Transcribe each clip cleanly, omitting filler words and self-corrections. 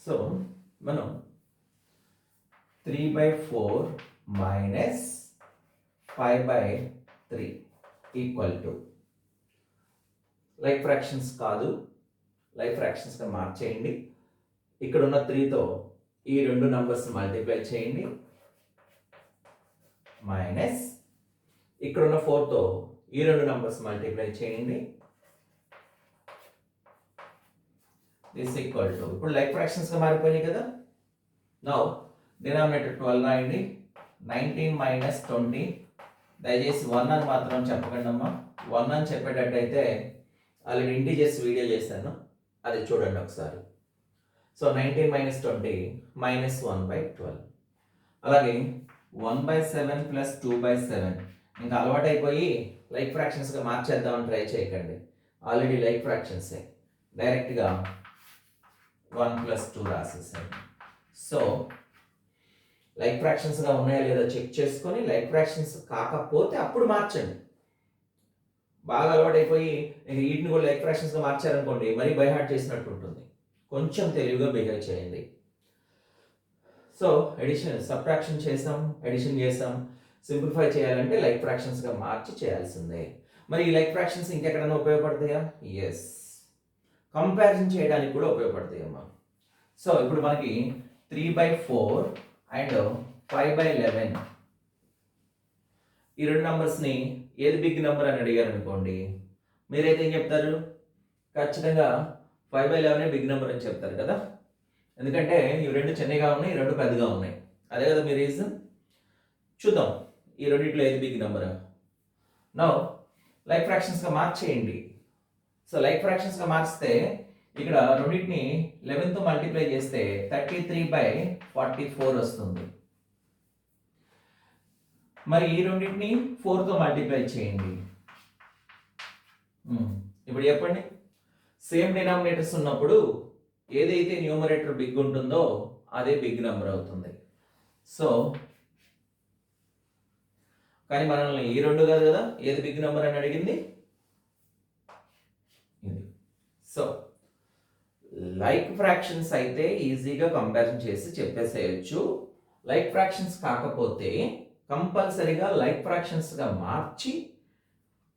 So మనం 3/4 minus 5/3 equal to like fractions కాదు, like ఫ్రాక్షన్స్గా మార్చేయండి. ఇక్కడ ఉన్న 3తో ఈ రెండు నంబర్స్ మల్టిప్లై చేయండి, మైనస్ ఇక్కడ ఉన్న 4తో ఈ రెండు నంబర్స్ మల్టిప్లై చేయండి. దిస్ ఈక్వల్ టు ఇప్పుడు లైక్ ఫ్రాక్షన్స్గా మారిపోయినాయి కదా. నౌ డినామినేటర్ 12 రాయండి. 19 మైనస్ 20, దయచేసి 1 అని మాత్రం చెప్పకండి అమ్మా. 1 అని చెప్పేటట్టయితే ఆల్రెడీ ఇంటీజర్స్ వీడియో చేశాను, అది చూడండి ఒకసారి. So 19 minus 20 minus 1/12. అలాగే 1/7 ప్లస్ 2/7. ఇంకా అలవాటైపోయి లైక్ ఫ్రాక్షన్స్గా మార్చేద్దామని ట్రై చేయకండి, ఆల్రెడీ లైక్ ఫ్రాక్షన్సే. డైరెక్ట్గా 1 + 2 రాసేసాను. సో లైక్ ఫ్రాక్షన్స్గా ఉన్నాయా లేదా చెక్ చేసుకొని, లైక్ ఫ్రాక్షన్స్ కాకపోతే అప్పుడు మార్చండి. బాగా అలవాటైపోయి వీటిని కూడా లైక్ ఫ్రాక్షన్స్గా మార్చారనుకోండి, మరీ బై హార్ట్ చేసినట్టు ఉంటుంది. కొంచెం తెలివిగా బిహేవ్ చేయండి. సో ఎడిషన్ సబ్ట్రాక్షన్ చేసాం, ఎడిషన్ చేసాం. సింప్లిఫై చేయాలంటే లైక్ ఫ్రాక్షన్స్గా మార్చి చేయాల్సిందే. మరి ఈ లైక్ ఫ్రాక్షన్స్ ఇంకెక్కడైనా ఉపయోగపడతాయా? ఎస్, కంపారిజన్ చేయడానికి కూడా ఉపయోగపడతాయి అమ్మా. సో ఇప్పుడు మనకి 3/4 అండ్ 5/11 ఈ రెండు నంబర్స్ని ఏది బిగ్ నెంబర్ అని అడిగారు అనుకోండి, మీరైతే ఏం చెప్తారు? ఖచ్చితంగా 5/11 బిగ్ నెంబర్ అని చెప్తారు కదా. ఎందుకంటే ఇవి రెండు చిన్నగా ఉన్నాయి, ఈ రెండు పెద్దగా ఉన్నాయి. అదే కదా మీ రీజన్. చూద్దాం ఈ రెండిట్లో ఏది బిగ్ నెంబర్. నౌ లైక్ ఫ్రాక్షన్స్గా మార్చేయండి. సో లైక్ ఫ్రాక్షన్స్గా మార్చితే ఇక్కడ రెండింటిని 11తో మల్టిప్లై చేస్తే 33/44 వస్తుంది. మరి ఈ రెండింటిని 4తో మల్టిప్లై చేయండి. ఇప్పుడు చెప్పండి, సేమ్ డినామినేటర్స్ ఉన్నప్పుడు ఏదైతే న్యూమరేటర్ బిగ్ ఉంటుందో అదే బిగ్ నెంబర్ అవుతుంది. సో కానీ మనల్ని ఈ రెండు కాదు కదా ఏది బిగ్ నెంబర్ అని అడిగింది, ఇది. సో లైక్ ఫ్రాక్షన్స్ అయితే ఈజీగా కంపారిజన్ చేసి చెప్పేసేయచ్చు. లైక్ ఫ్రాక్షన్స్ కాకపోతే కంపల్సరీగా లైక్ ఫ్రాక్షన్స్గా మార్చి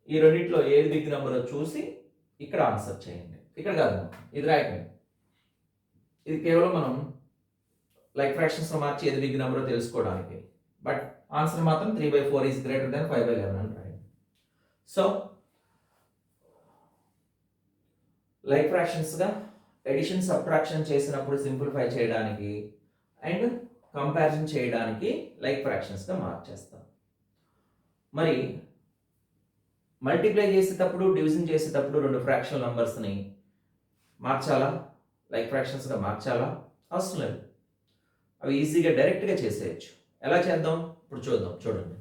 ఈ రెండిట్లో ఏది బిగ్ నెంబరో చూసి ఇక్కడ ఆన్సర్ చేయండి. ఇక్కడ కాదు, ఇది రాయకండి. ఇది కేవలం మనం లైక్ ఫ్రాక్షన్స్లో మార్చి ఏది బిగ్ నెంబరో తెలుసుకోవడానికి. బట్ ఆన్సర్ మాత్రం 3/4 ఈజ్ గ్రేటర్ దెన్ 5/11 అని రాయండి. సో లైక్ ఫ్రాక్షన్స్గా ఎడిషన్ సబ్ట్రాక్షన్ చేసినప్పుడు సింప్లిఫై చేయడానికి అండ్ కంపారిజన్ చేయడానికి లైక్ ఫ్రాక్షన్స్గా మార్చేస్తాం. మరి మల్టిప్లై చేసేటప్పుడు, డివిజన్ చేసేటప్పుడు రెండు ఫ్రాక్షనల్ నంబర్స్ని మార్చాలా, లైక్ ఫ్రాక్షన్స్గా మార్చాలా? అవసరం లేదు, అవి ఈజీగా డైరెక్ట్గా చేసేయచ్చు. ఎలా చేద్దాం ఇప్పుడు చూద్దాం. చూడండి,